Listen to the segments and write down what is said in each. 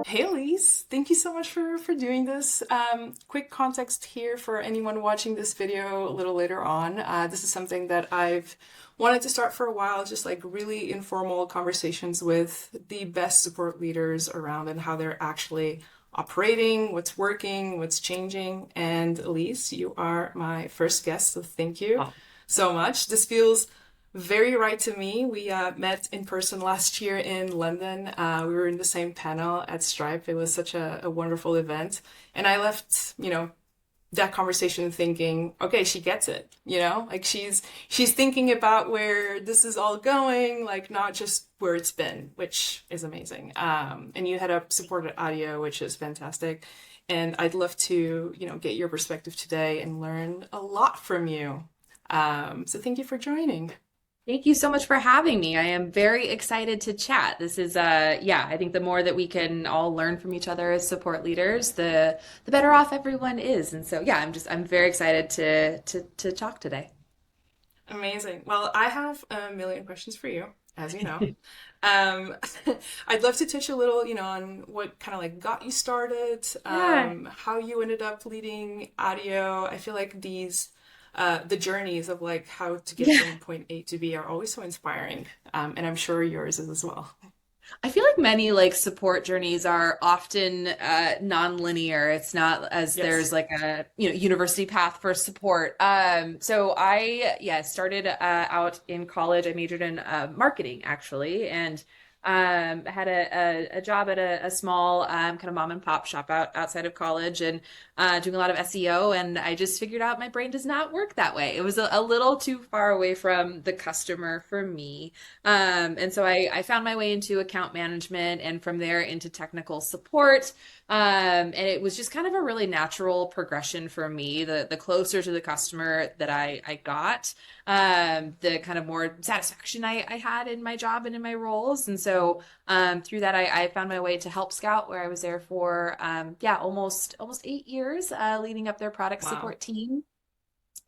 Hey, Elyse, thank you so much for doing this. Quick context here for anyone watching this video a little later on. This is something that I've wanted to start for a while, just like really informal conversations with the best support leaders around and how they're actually operating, what's working, what's changing. And Elyse, you are my first guest, so thank you Oh, so much. This feels very right to me. We met in person last year in London. We were in the same panel at Stripe. It was such a wonderful event. And I left, that conversation thinking, okay, she gets it, like she's thinking about where this is all going, like not just where it's been, which is amazing. And you had a support at Audio, which is fantastic. And I'd love to, get your perspective today and learn a lot from you. So thank you for joining. thank you so much for having me. I am very excited to chat. This is yeah, I think the more that we can all learn from each other as support leaders, the better off everyone is. And so yeah, I'm very excited to talk today. Amazing. Well, I have a million questions for you, as you know. Um, I'd love to touch a little, on what kind of like got you started, Yeah. how you ended up leading audio. I feel like the journeys of like how to get Yeah. from point A to B are always so inspiring. And I'm sure yours is as well. I feel like many like support journeys are often non-linear. It's not as Yes. there's like a university path for support. So I started out in college. I majored in marketing actually, and had a job at a small kind of mom and pop shop outside of college, and doing a lot of SEO. And I just figured out my brain does not work that way. It was a little too far away from the customer for me. And so I found my way into account management and from there into technical support. And it was just kind of a really natural progression for me. The closer to the customer that I got, the kind of more satisfaction I had in my job and in my roles. And so through that, I found my way to Help Scout, where I was there for yeah, almost 8 years, leading up their product Wow. support team.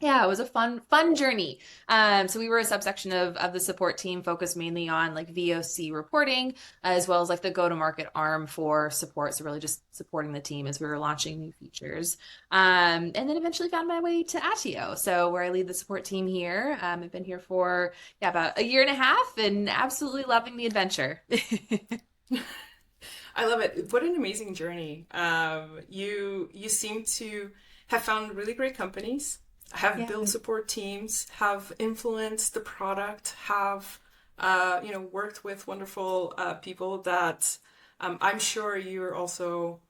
Yeah, it was a fun journey. So we were a subsection of the support team focused mainly on like VOC reporting, as well as like the go-to-market arm for support. So really just supporting the team as we were launching new features. And then eventually found my way to Attio. So where I lead the support team here. I've been here for yeah, about a year and a half and absolutely loving the adventure. I love it. What an amazing journey. You seem to have found really great companies, have Yeah. built support teams, have influenced the product, have worked with wonderful people that I'm sure you're also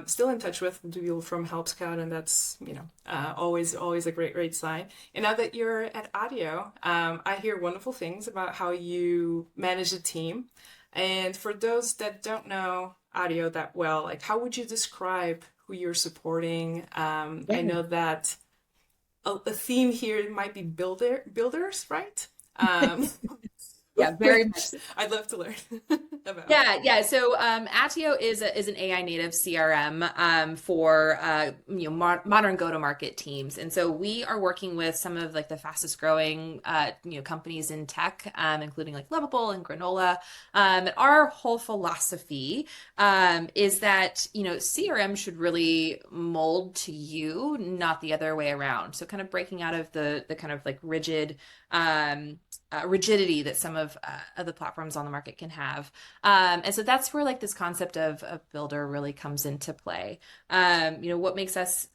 still in touch with the people from Help Scout, and that's always a great sign. And now that you're at Audio, I hear wonderful things about how you manage a team. And for those that don't know audio that well, like how would you describe who you're supporting? I Yeah. know that a theme here might be builders, right? Yeah, very much. Which I'd love to learn about. Yeah. So Attio is an AI native CRM for modern go-to-market teams, and so we are working with some of like the fastest growing companies in tech, including like Lovable and Granola. And our whole philosophy is that CRM should really mold to you, not the other way around. So kind of breaking out of the kind of like rigidity that some of the platforms on the market can have. And so that's where like this concept of builder really comes into play. What makes us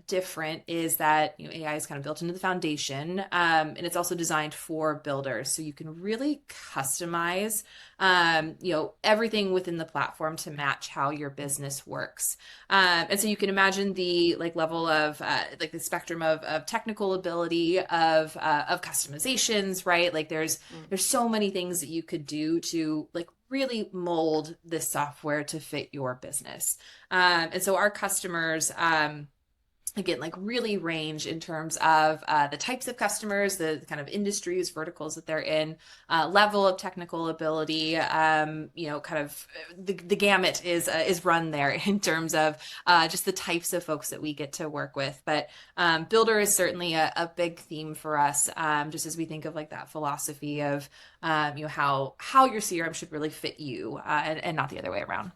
different is that AI is kind of built into the foundation, and it's also designed for builders, so you can really customize everything within the platform to match how your business works. And so you can imagine the like level of like the spectrum of technical ability of customizations, right? Like Mm. there's so many things that you could do to like really mold this software to fit your business. And so our customers, again, like really range in terms of the types of customers, the kind of industries, verticals that they're in, level of technical ability. Kind of the gamut is run there in terms of just the types of folks that we get to work with. But builder is certainly a big theme for us, just as we think of like that philosophy of how your CRM should really fit you, and not the other way around.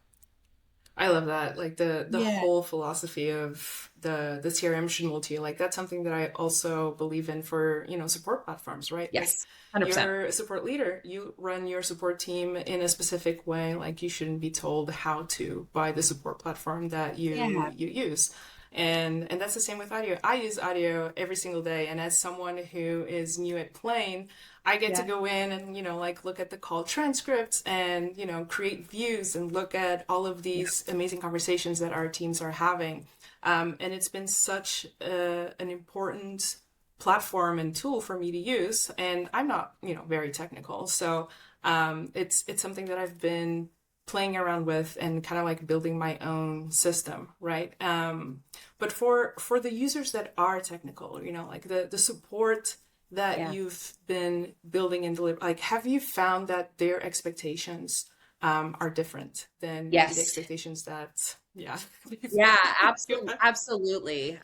I love that. Like the Yeah. whole philosophy of the CRM should mold you. Like that's something that I also believe in for, support platforms, right? Like Yes, 100%. you're a support leader. You run your support team in a specific way. Like you shouldn't be told how to by the support platform that Yeah. you use. And that's the same with audio. I use audio every single day, and as someone who is new at playing, I get to Yeah. go in and, like look at the call transcripts and, create views and look at all of Yeah. these amazing conversations that our teams are having. And it's been such an important platform and tool for me to use. And I'm not, very technical. So it's something that I've been playing around with and kind of like building my own system, right? But for the users that are technical, like the support that Yeah. you've been building and deliver, like have you found that their expectations are different than maybe the Yes. expectations that, yeah. Yeah, absolutely, absolutely.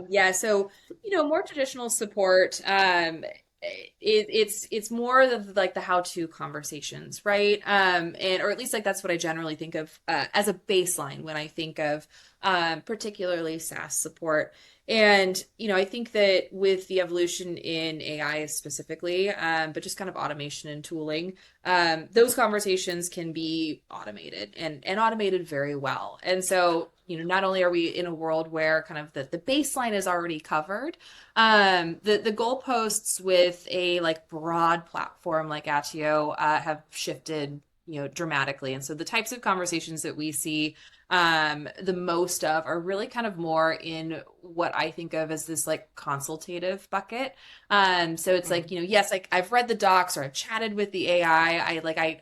Yeah, so more traditional support, it's more of like the how-to conversations, right? And or at least like that's what I generally think of as a baseline when I think of particularly SaaS support. And I think that with the evolution in AI specifically, but just kind of automation and tooling, those conversations can be automated and automated very well. And so, not only are we in a world where kind of the baseline is already covered, the goalposts with a like broad platform like Attio have shifted, dramatically. And so the types of conversations that we see the most of are really kind of more in what I think of as this like consultative bucket. So it's like, Mhm. yes, like I've read the docs or I've chatted with the AI.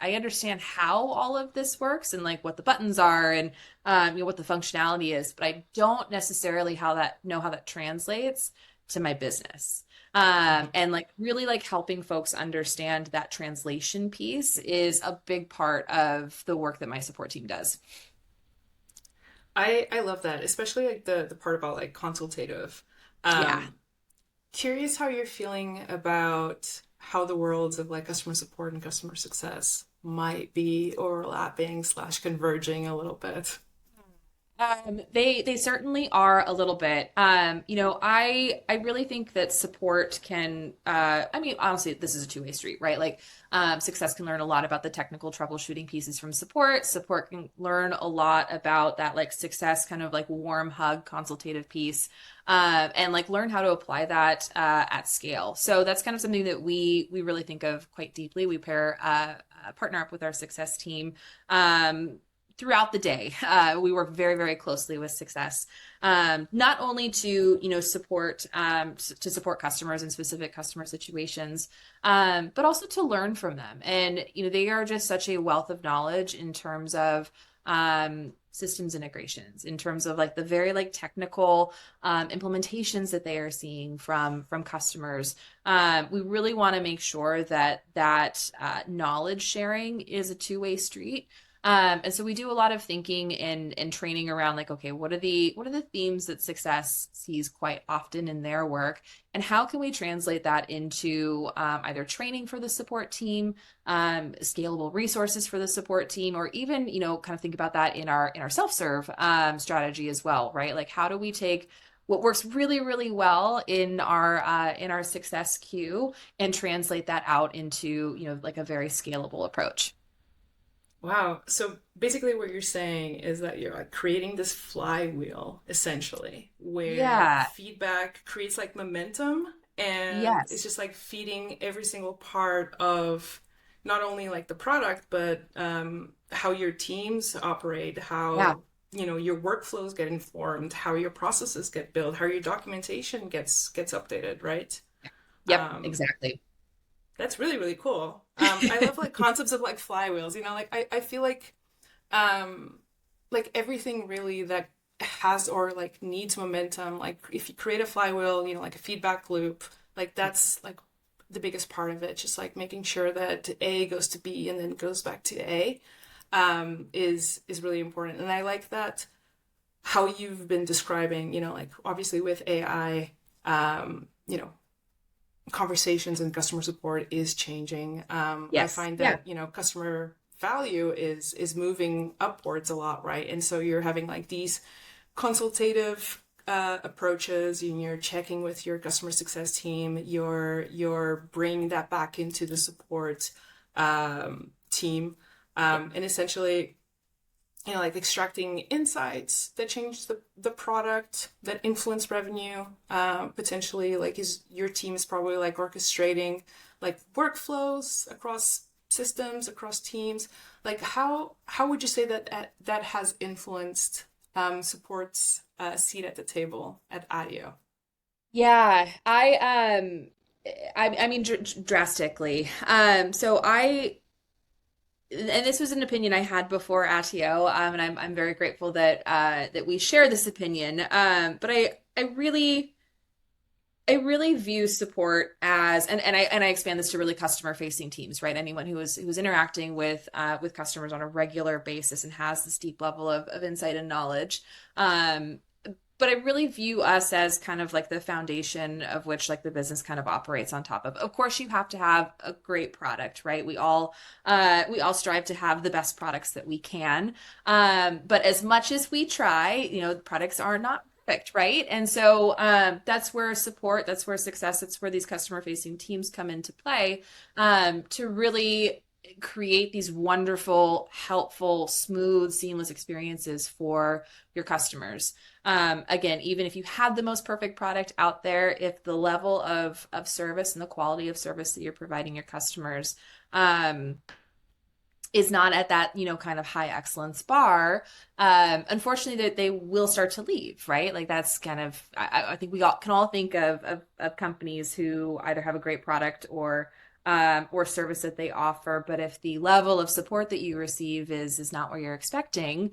I understand how all of this works and like what the buttons are and what the functionality is, but I don't necessarily know how that translates to my business. Mhm. And like really like helping folks understand that translation piece is a big part of the work that my support team does. I love that, especially like the part about like consultative. Yeah. Um, Curious how you're feeling about how the worlds of like customer support and customer success might be overlapping slash converging a little bit. They certainly are a little bit. I really think that support can I mean honestly this is a two-way street, right? Like success can learn a lot about the technical troubleshooting pieces from support. Support can learn a lot about that like success kind of like warm hug consultative piece. And like learn how to apply that at scale. So that's kind of something that we really think of quite deeply. We partner up with our success team throughout the day. We work very, very closely with success, not only to to support customers in specific customer situations, but also to learn from them. And they are just such a wealth of knowledge in terms of systems integrations, in terms of like the very like technical implementations that they are seeing from customers. We really want to make sure that knowledge sharing is a two-way street. And so we do a lot of thinking and training around like, okay, what are the themes that success sees quite often in their work, and how can we translate that into either training for the support team, scalable resources for the support team, or even kind of think about that in our self-serve strategy as well, right? Like, how do we take what works really, really well in our success queue and translate that out into like a very scalable approach. Wow. So basically what you're saying is that you're like creating this flywheel essentially where Yeah. feedback creates like momentum and it's Yes. just like feeding every single part of not only like the product but how your teams operate, Yeah. how your workflows get informed, how your processes get built, how your documentation gets updated, right? Yep, Um, exactly. that's really, really cool. I love like concepts of like flywheels, like I feel um like everything really that has or like needs momentum, like if you create a flywheel, like a feedback loop, like that's like the biggest part of it. Just like making sure that A goes to B and then goes back to A, is really important. And I like that how you've been describing, like obviously with AI, conversations and customer support is changing. I Yes. find Yeah. that, customer value is moving upwards a lot, right? And so you're having like these consultative approaches, and you're checking with your customer success team. You're bringing that back into the support team, and essentially, like extracting insights that change the product, that influence revenue, potentially. Like, is your team is probably like orchestrating like workflows across systems, across teams. Like, how would you say that has influenced support's seat at the table at Attio? Yeah, I mean drastically. So I and this was an opinion I had before Attio, and I'm very grateful that that we share this opinion. But I really view support as, and I expand this to really customer facing teams, right? Anyone who's interacting with customers on a regular basis and has this deep level of insight and knowledge. Um, but I really view us as kind of like the foundation of which like the business kind of operates on top of. Of course, you have to have a great product, right? We all strive to have the best products that we can. But as much as we try, products are not perfect, right? And so that's where support, that's where success, that's where these customer facing teams come into play, to really create these wonderful, helpful, smooth, seamless experiences for your customers. Again, even if you had the most perfect product out there, if the level of service and the quality of service that you're providing your customers um, is not at that, kind of high excellence bar, unfortunately, that they will start to leave, right? Like that's kind of, I think we all can all think of companies who either have a great product or service that they offer, but if the level of support that you receive is not what you're expecting,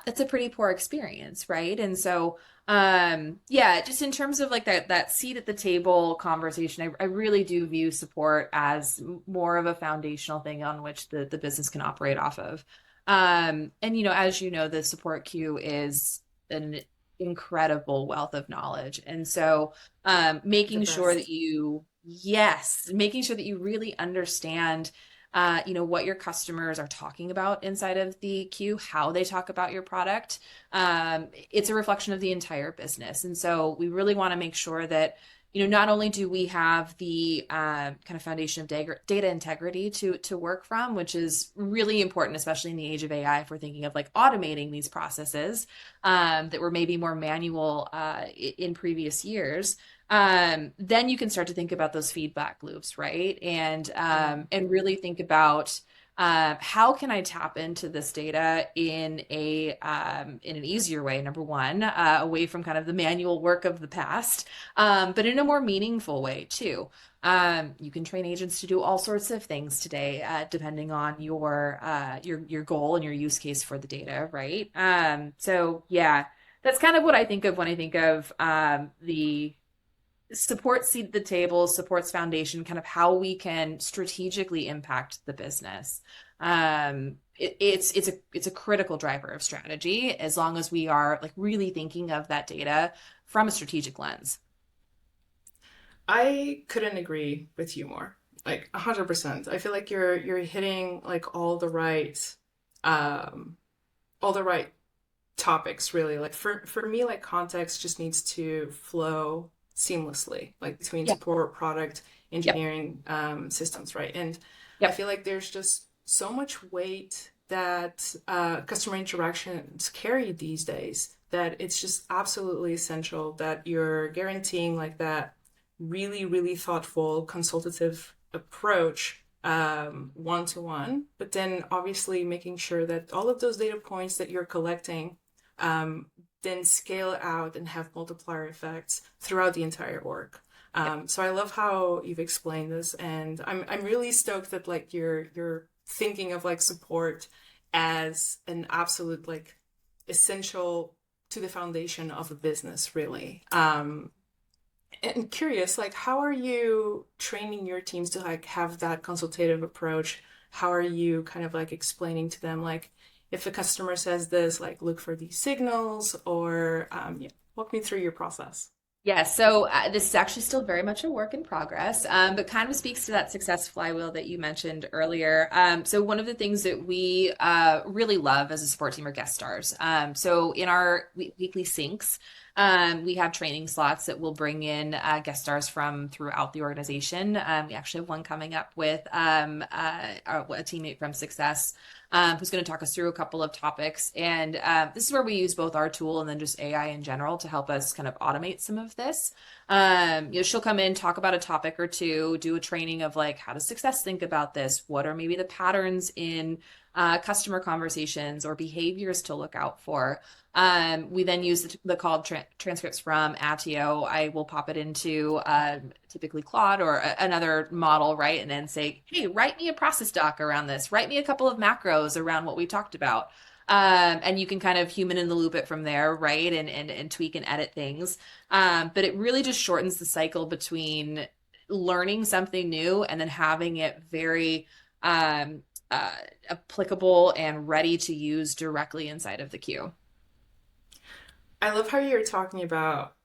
that's a pretty poor experience, right? And so yeah, just in terms of like that seat at the table conversation, I really do view support as more of a foundational thing on which the business can operate off of. And as you know, the support queue is an incredible wealth of knowledge. And so The making sure that best. making sure that you really understand what your customers are talking about inside of the queue, how they talk about your product. It's a reflection of the entire business. And so we really want to make sure that, not only do we have the kind of foundation of data integrity to work from, which is really important, especially in the age of AI, if we're thinking of like automating these processes that were maybe more manual in previous years. Then you can start to think about those feedback loops, right? And really think about how can I tap into this data in an easier way, number one, away from kind of the manual work of the past, but in a more meaningful way too. You can train agents to do all sorts of things today, depending on your goal and your use case for the data, right? So yeah, that's kind of what I think of when I think of the support seat at the table, supports foundation, kind of how we can strategically impact the business. It's a critical driver of strategy as long as we are like really thinking of that data from a strategic lens. I couldn't agree with you more. Like 100%. I feel like you're hitting like um all the right topics really. Like for me, like context just needs to flow seamlessly, like between Yeah. support, product, Yep. engineering, systems, right? And I Yep. feel like there's just so much weight that customer interactions carry these days that it's just absolutely essential that you're guaranteeing like that really, really thoughtful consultative approach, one to one, but then obviously making sure that all of those data points that you're collecting um, then scale out and have multiplier effects throughout the entire org. So I love how you've explained this, and I'm really stoked that like you're thinking of like support as an absolute like essential to the foundation of a business, really. And curious, like, how are you training your teams to like have that consultative approach? How are you kind of like explaining to them, like, if a customer says this, like, look for these signals, or yeah, walk me through your process. Yeah, so this is actually still very much a work in progress, but kind of speaks to that success flywheel that you mentioned earlier. So one of the things that we really love as a support team are guest stars. So in our weekly syncs, we have training slots that will bring in guest stars from throughout the organization. We actually have one coming up with a teammate from Success who's going to talk us through a couple of topics. And this is where we use both our tool and then just AI in general to help us kind of automate some of this. She'll come in, talk about a topic or two, do a training of like, how does Success think about this? What are maybe the patterns in customer conversations or behaviors to look out for? We then use the called transcripts from Attio. I will pop it into typically Claude or another model, right? And then say, hey, write me a process doc around this. Write me a couple of macros around what we talked about. And you can kind of human in the loop it from there, right? And tweak and edit things. But it really just shortens the cycle between learning something new and then having it very applicable and ready to use directly inside of the queue. I love how you're talking about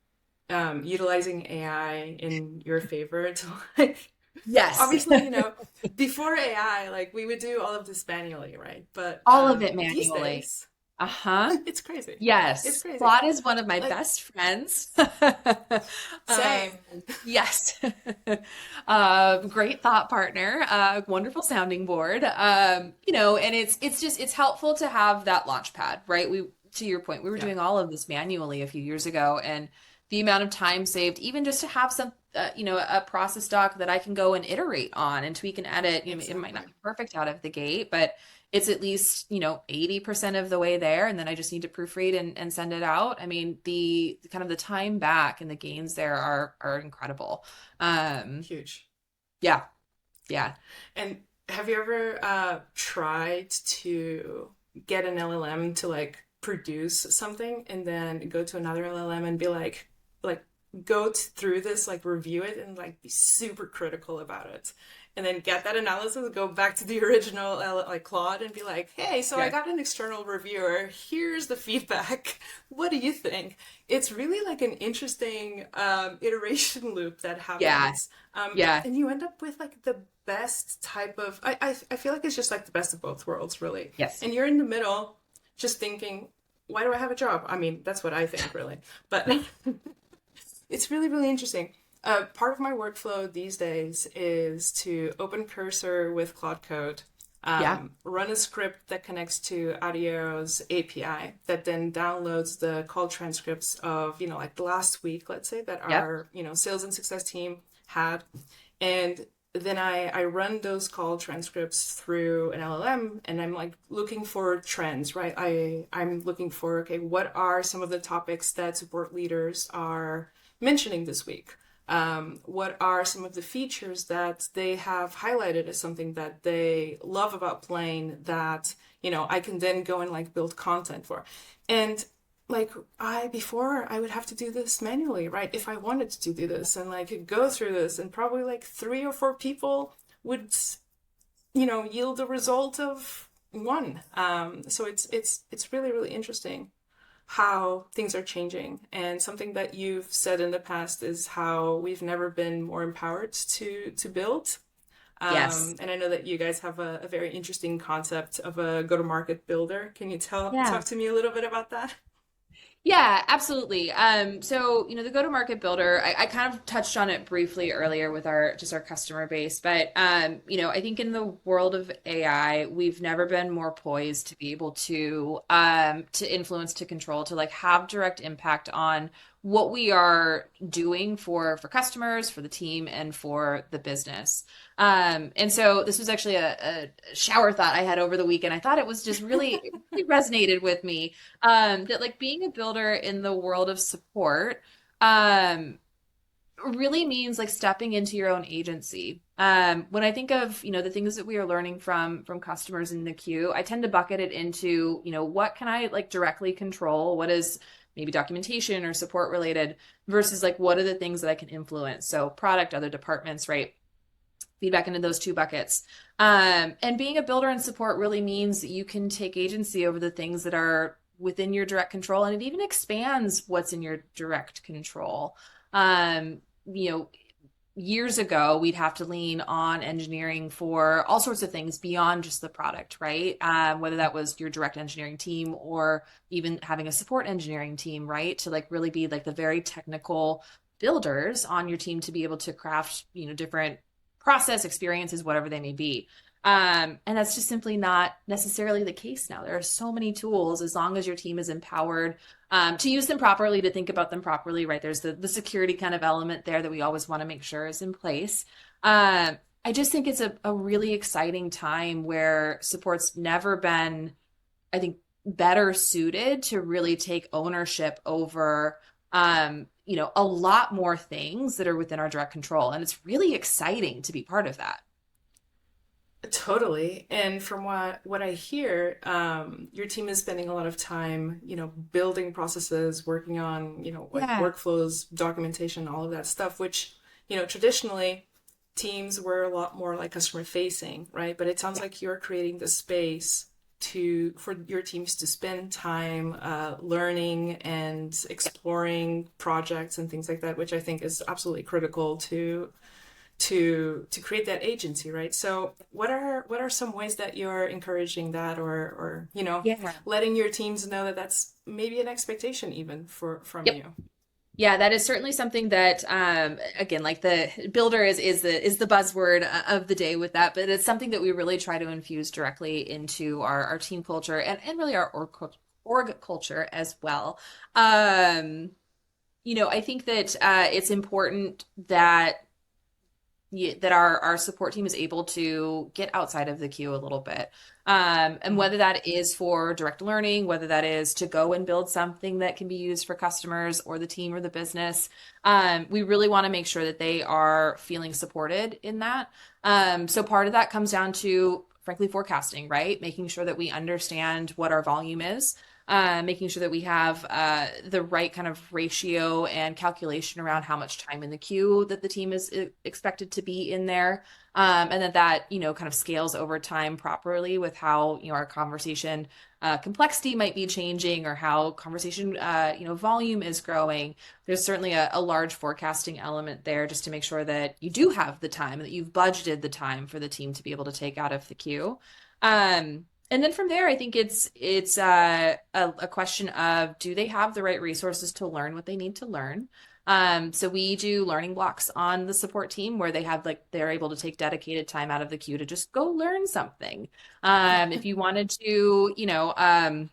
utilizing AI in your favor to like Yes. obviously, before AI, like we would do all of this manually, right? But All of it these manually. days, Uh-huh. it's crazy. It's Yes. crazy. Claude is one of my Like, best friends. Um, same. yes. Great thought partner, wonderful sounding board. And it's helpful to have that launch pad, right? To your point, we were Yeah, doing all of this manually a few years ago, and the amount of time saved, even just to have a process doc that I can go and iterate on and tweak and edit. It might not exactly. be perfect out of the gate, but it's at least 80% of the way there, and then I just need to proofread and send it out. I mean, the kind of the time back and the gains there are incredible. um Huge. yeah, yeah. And have you ever tried to get an LLM to like produce something and then go to another LLM and be like go through this, like review it and like be super critical about it, and then get that analysis, go back to the original like Claude and be like, hey, so I Yeah. got an external reviewer. Here's the feedback. What do you think? It's really like an interesting iteration loop that Yeah. happens, Yeah. and you end up with like the best type of. I feel like it's just like the best of both worlds, really. Yes. And you're in the middle, just thinking, why do I have a job? I mean, that's what I think, really. But it's really, really interesting. Part of my workflow these days is to open Cursor with Claude Code, Yeah. run a script that connects to Attio's API that then downloads the call transcripts of, like the last week, let's say, that Yep. our, sales and success team had. And then I run those call transcripts through an LLM and I'm like looking for trends, right? I'm looking for, okay, what are some of the topics that support leaders are mentioning this week? What are some of the features that they have highlighted as something that they love about Plane that, I can then go and like build content for? And like before I would have to do this manually, right? If I wanted to do this and like go through this, and probably like three or four people would, yield a result of one. So it's really, really interesting how things are changing. And something that you've said in the past is how we've never been more empowered to build. Yes. And I know that you guys have a very interesting concept of a go-to-market builder. Can you Yeah. talk to me a little bit about that? Yeah, absolutely. So the go-to-market builder, I kind of touched on it briefly earlier with our customer base, but I think in the world of AI, we've never been more poised to be able to influence, to control, to like have direct impact on what we are doing for customers, for the team, and for the business. And so this was actually a shower thought I had over the weekend. I thought it was just really resonated with me, that like being a builder in the world of support um, really means like stepping into your own agency. When I think of, the things that we are learning from customers in the queue, I tend to bucket it into, what can I like directly control? What is maybe documentation or support related versus like what are the things that I can influence? So product, other departments, right? Feedback into those two buckets. And being a builder and support really means that you can take agency over the things that are within your direct control, and it even expands what's in your direct control. You know, years ago, we'd have to lean on engineering for all sorts of things beyond just the product, right? Whether that was your direct engineering team or even having a support engineering team, right? To like really be like the very technical builders on your team to be able to craft, different process experiences, whatever they may be. And that's just simply not necessarily the case now. There are so many tools as long as your team is empowered to use them properly, to think about them properly, right? There's the security kind of element there that we always want to make sure is in place. I just think it's a really exciting time where support's never been, I think, better suited to really take ownership over, a lot more things that are within our direct control. And it's really exciting to be part of that. Totally. And from what I hear, your team is spending a lot of time, building processes, working on, like Yeah. workflows, documentation, all of that stuff, which, traditionally teams were a lot more like customer facing, right? But it sounds like you're creating the space for your teams to spend time learning and exploring projects and things like that, which I think is absolutely critical to create that agency, right? So what are some ways that you're encouraging that, or Yeah. letting your teams know that that's maybe an expectation even from Yep. you? Yeah, that is certainly something that, again, like the builder is the buzzword of the day with that, but it's something that we really try to infuse directly into our team culture and really our org culture as well. I think that it's important that that our support team is able to get outside of the queue a little bit. And Mhm. whether that is for direct learning, whether that is to go and build something that can be used for customers or the team or the business, we really want to make sure that they are feeling supported in that. So part of that comes down to, frankly, forecasting, right? Making sure that we understand what our volume is. Making sure that we have the right kind of ratio and calculation around how much time in the queue that the team is expected to be in there. And that, kind of scales over time properly with how, our conversation complexity might be changing or how conversation, volume is growing. There's certainly a large forecasting element there just to make sure that you do have the time, that you've budgeted the time for the team to be able to take out of the queue. And then from there, I think it's a question of, do they have the right resources to learn what they need to learn? So we do learning blocks on the support team where they're able to take dedicated time out of the queue to just go learn something. If you wanted to,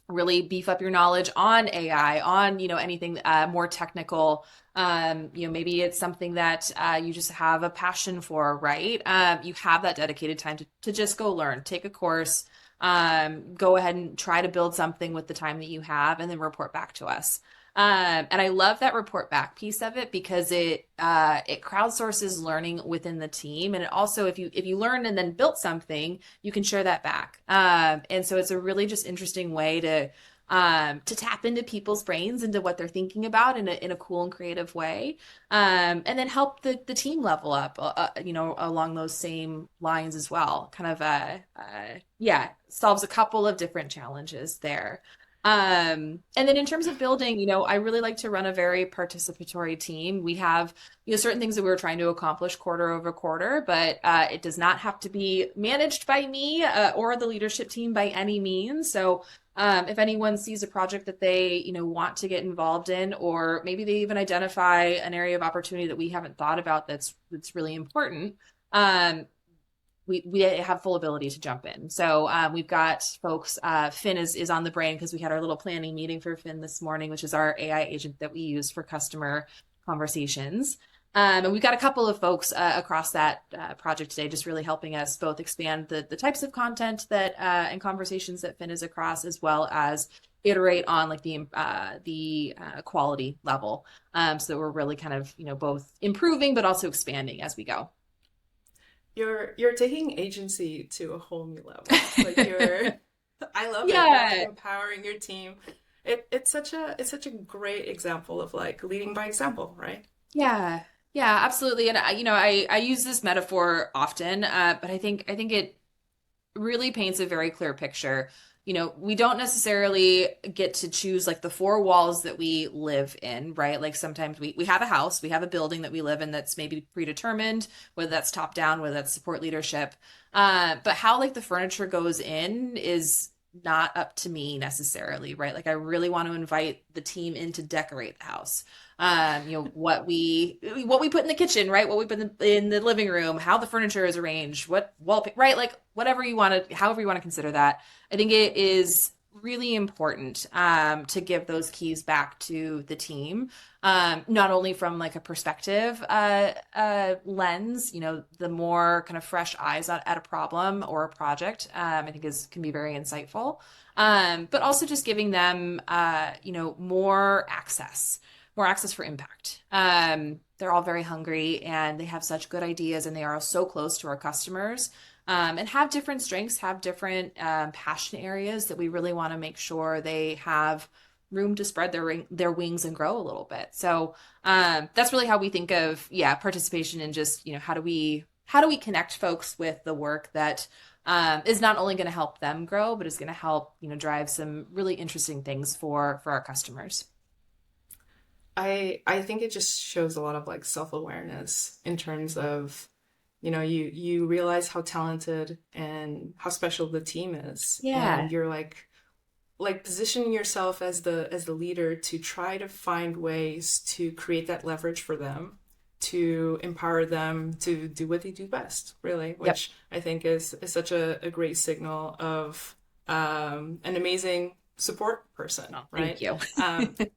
really beef up your knowledge on AI, on, anything more technical. Maybe it's something that you just have a passion for, right? You have that dedicated time to just go learn, take a course, go ahead and try to build something with the time that you have, and then report back to us. And I love that report back piece of it because it crowdsources learning within the team, and it also, if you learn and then built something, you can share that back. And so it's a really just interesting way to tap into people's brains, into what they're thinking about in a cool and creative way, and then help the team level up, along those same lines as well. Kind of yeah, solves a couple of different challenges there. And then in terms of building, I really like to run a very participatory team. We have, certain things that we're trying to accomplish quarter over quarter, but it does not have to be managed by me or the leadership team by any means. So if anyone sees a project that they, want to get involved in, or maybe they even identify an area of opportunity that we haven't thought about that's really important, um, we have full ability to jump in. So we've got folks. Finn is on the brain because we had our little planning meeting for Finn this morning, which is our AI agent that we use for customer conversations. And we've got a couple of folks across that project today, just really helping us both expand the types of content that and conversations that Finn is across, as well as iterate on like the quality level, so that we're really kind of both improving but also expanding as we go. You're taking agency to a whole new level. Like you're I love it. You're like Yeah, empowering your team. It's such a great example of like leading by example, right? yeah, yeah, absolutely. And I use this metaphor often, but I think it really paints a very clear picture. we don't necessarily get to choose like the four walls that we live in, right? Like sometimes we have a house, we have a building that we live in that's maybe predetermined, whether that's top down, whether that's support leadership. But how like the furniture goes in is not up to me necessarily, right? Like I really want to invite the team in to decorate the house. What we put in the kitchen, right? What we put in the living room, how the furniture is arranged, what wallpaper, right? Like whatever you want to, however you want to consider that. I think it is really important to give those keys back to the team, not only from like a perspective lens, the more kind of fresh eyes at a problem or a project, I think can be very insightful, but also just giving them, more access for impact. They're all very hungry and they have such good ideas and they are so close to our customers, and have different strengths, have different passion areas that we really want to make sure they have room to spread their wings and grow a little bit. So that's really how we think of participation in just how do we connect folks with the work that is not only going to help them grow, but is going to help drive some really interesting things for our customers. I think it just shows a lot of like self-awareness in terms of, you realize how talented and how special the team is. Yeah. And you're like positioning yourself as the leader to try to find ways to create that leverage for them, to empower them to do what they do best, really, Yep. which I think is such a great signal of an amazing support person, Oh, thank right? you.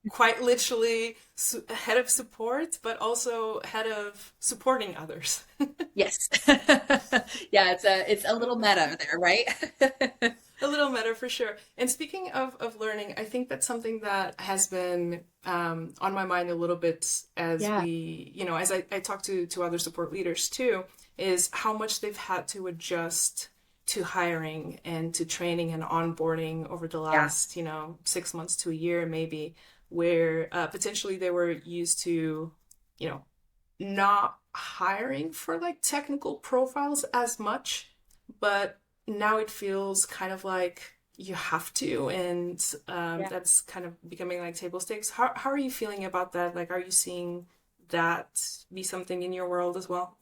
Quite literally head of support, but also head of supporting others. Yes. Yeah, it's a little meta there, right? A little meta for sure. And speaking of learning, I think that's something that has been on my mind a little bit as Yeah. I talk to other support leaders too, is how much they've had to adjust to hiring and to training and onboarding over the Yeah. last, 6 months to a year, maybe, where potentially they were used to, you know, not hiring for like technical profiles as much, but now it feels kind of like you have to, and Yeah. that's kind of becoming like table stakes. How are you feeling about that? Like, are you seeing that be something in your world as well?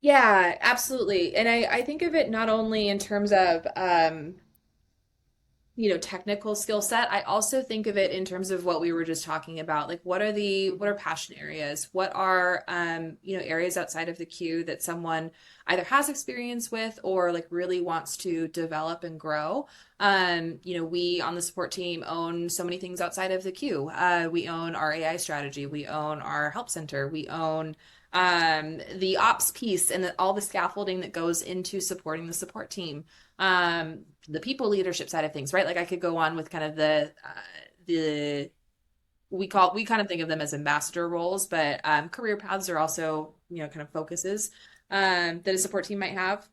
Yeah, absolutely. And I think of it not only in terms of technical skill set. I also think of it in terms of what we were just talking about. Like what are passion areas? What are areas outside of the queue that someone either has experience with or like really wants to develop and grow? We on the support team own so many things outside of the queue. We own our AI strategy, we own our help center, we own the ops piece and all the scaffolding that goes into supporting the support team, the people leadership side of things, right? Like I could go on with kind of the we kind of think of them as ambassador roles, but career paths are also kind of focuses that a support team might have.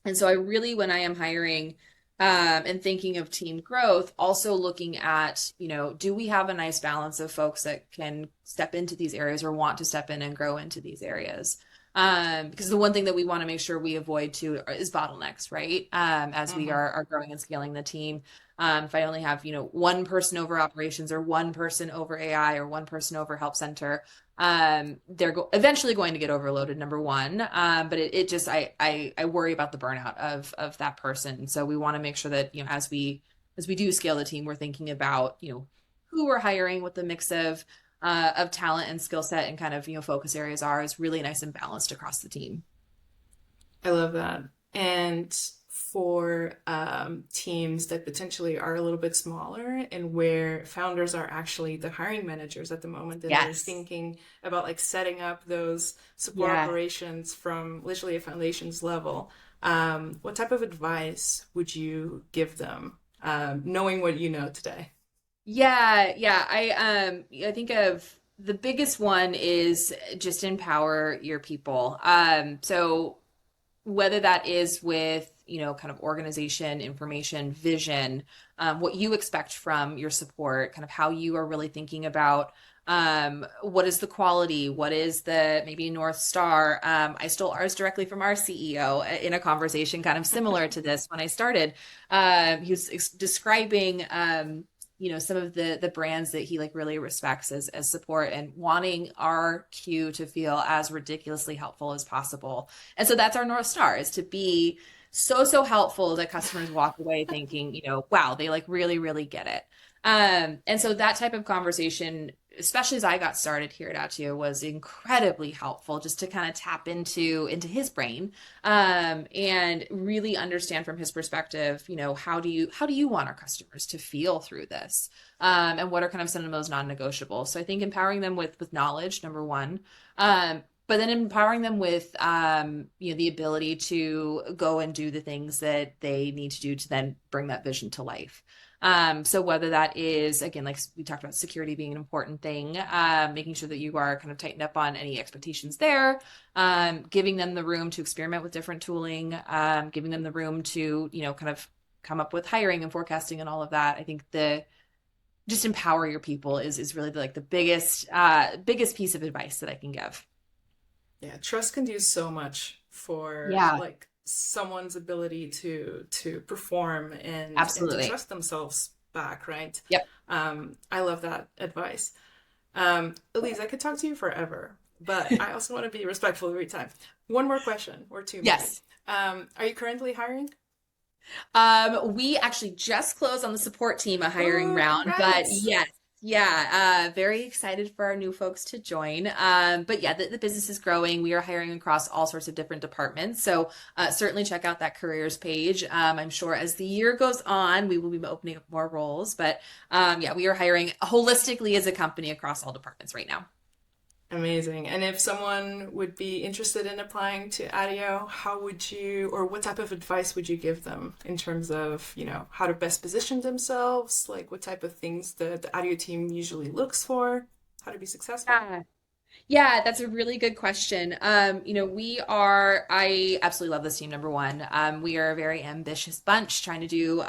And so I really, when I am hiring and thinking of team growth, also looking at, do we have a nice balance of folks that can step into these areas or want to step in and grow into these areas? Because the one thing that we want to make sure we avoid too is bottlenecks, right? As we Hmm. are growing and scaling the team. If I only have, one person over operations or one person over AI or one person over help center, they're eventually going to get overloaded, number one. But it just I worry about the burnout of that person. So we want to make sure that as we do scale the team, we're thinking about who we're hiring, what the mix of talent and skill set and kind of focus areas are is really nice and balanced across the team. I love that. And for teams that potentially are a little bit smaller and where founders are actually the hiring managers at the moment, and they're Yes. thinking about like setting up those support Yeah. operations from literally a foundations level, what type of advice would you give them, knowing what you know today? Yeah, yeah. I think of the biggest one is just empower your people. So whether that is with kind of organization, information, vision, what you expect from your support, kind of how you are really thinking about What is the quality? What is the maybe North Star? I stole ours directly from our CEO in a conversation kind of similar to this when I started. He was describing, some of the brands that he like really respects as support and wanting our queue to feel as ridiculously helpful as possible. And so that's our North Star, is to be so helpful that customers walk away thinking, wow, they like really, really get it. And so that type of conversation, especially as I got started here at Attio, was incredibly helpful just to kind of tap into his brain, and really understand from his perspective, how do you want our customers to feel through this, and what are kind of some of those non-negotiables. So I think empowering them with knowledge, number one. But then empowering them with the ability to go and do the things that they need to do to then bring that vision to life. So whether that is, again, like we talked about, security being an important thing, making sure that you are kind of tightened up on any expectations there, giving them the room to experiment with different tooling, giving them the room to, kind of come up with hiring and forecasting and all of that. I think just empower your people is really like the biggest piece of advice that I can give. Yeah, trust can do so much for Yeah, like someone's ability to perform and to absolutely. trust themselves back, right? Yep. I love that advice. Elise, I could talk to you forever, but I also want to be respectful of your time. One more question, or two maybe. Yes. Are you currently hiring? We actually just closed on the support team a hiring Oh, round, but congrats! yes, very excited for our new folks to join. But yeah, the business is growing. We are hiring across all sorts of different departments. So certainly check out that careers page. I'm sure as the year goes on, we will be opening up more roles. But yeah, we are hiring holistically as a company across all departments right now. Amazing. And if someone would be interested in applying to Adio, how would you, or what type of advice would you give them in terms of, how to best position themselves? Like what type of things the Adio team usually looks for? How to be successful? Yeah. Yeah, that's a really good question. I absolutely love this team, number one. We are a very ambitious bunch trying to do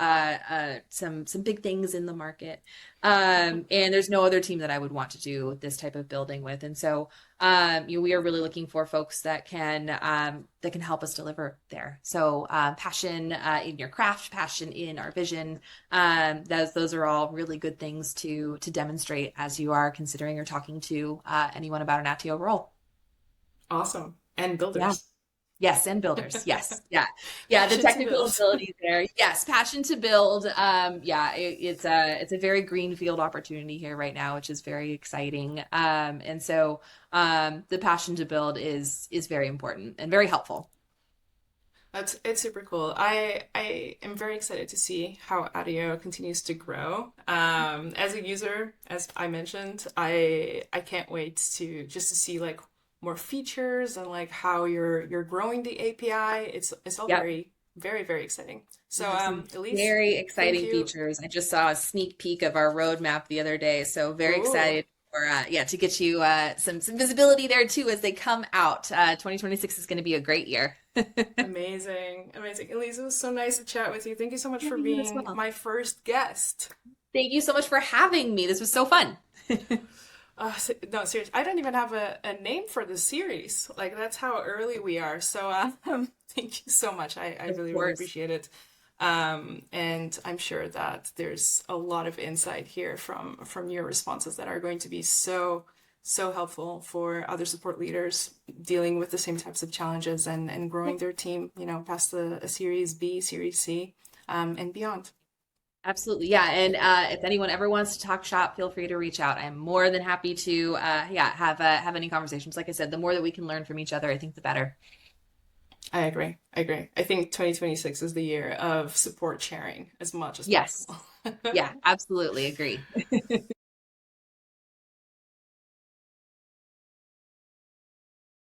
some big things in the market. And there's no other team that I would want to do this type of building with. And so, we are really looking for folks that can help us deliver there. So, passion in your craft, passion in our vision. Those are all really good things to demonstrate as you are considering or talking to anyone about an Attio role. Awesome. And Yeah. builders. Yes, and builders. Yes. Yeah. Yeah, the Passion to technical build. ability there. Yes, passion to build. Yeah, it's a very greenfield opportunity here right now, which is very exciting. And so the passion to build is very important and very helpful. It's super cool. I am very excited to see how Adio continues to grow. As a user, as I mentioned, I can't wait to see like more features and like how you're growing the API. It's all Yep. very exciting. We So have some Elise, very thank exciting you. features. I just saw a sneak peek of our roadmap the other day, so very Ooh, excited for to get you some visibility there too as they come out. 2026 is going to be a great year. amazing. Elise, it was so nice to chat with you. Thank you so much Yeah, for you as being well. my first guest. Thank you so much for having me. This was so fun. No, seriously, I don't even have a name for the series. Like, that's how early we are. So, thank you so much. I Of really course. appreciate it. And I'm sure that there's a lot of insight here from your responses that are going to be so helpful for other support leaders dealing with the same types of challenges and growing their team, past a Series B, Series C, and beyond. Absolutely. Yeah. And if anyone ever wants to talk shop, feel free to reach out. I'm more than happy to have any conversations. Like I said, the more that we can learn from each other, I think the better. I agree. I think 2026 is the year of support sharing as much as Yes. possible. Yeah, absolutely agree.